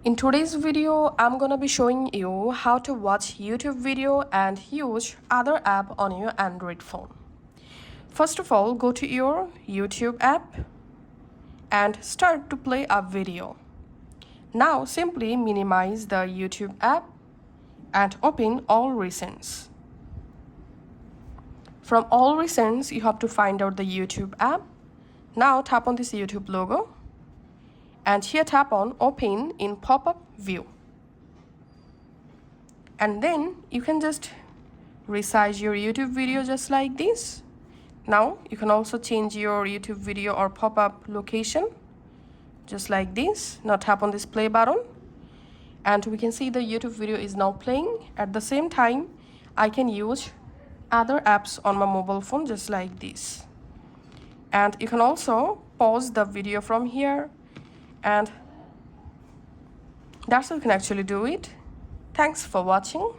In today's video, I'm gonna be showing you how to watch YouTube video and use other app on your Android phone. First of all, go to your YouTube app and start to play a video. Now simply minimize the YouTube app and open all recents. From all recents, you have to find out the YouTube app. Now tap on this YouTube logo. And here tap on open in pop-up view. And then you can just resize your YouTube video just like this. Now you can also change your YouTube video or pop-up location just like this. Now tap on this play button and we can see the YouTube video is now playing. At the same time, I can use other apps on my mobile phone just like this. And you can also pause the video from here. And that's how you can actually do it. Thanks for watching.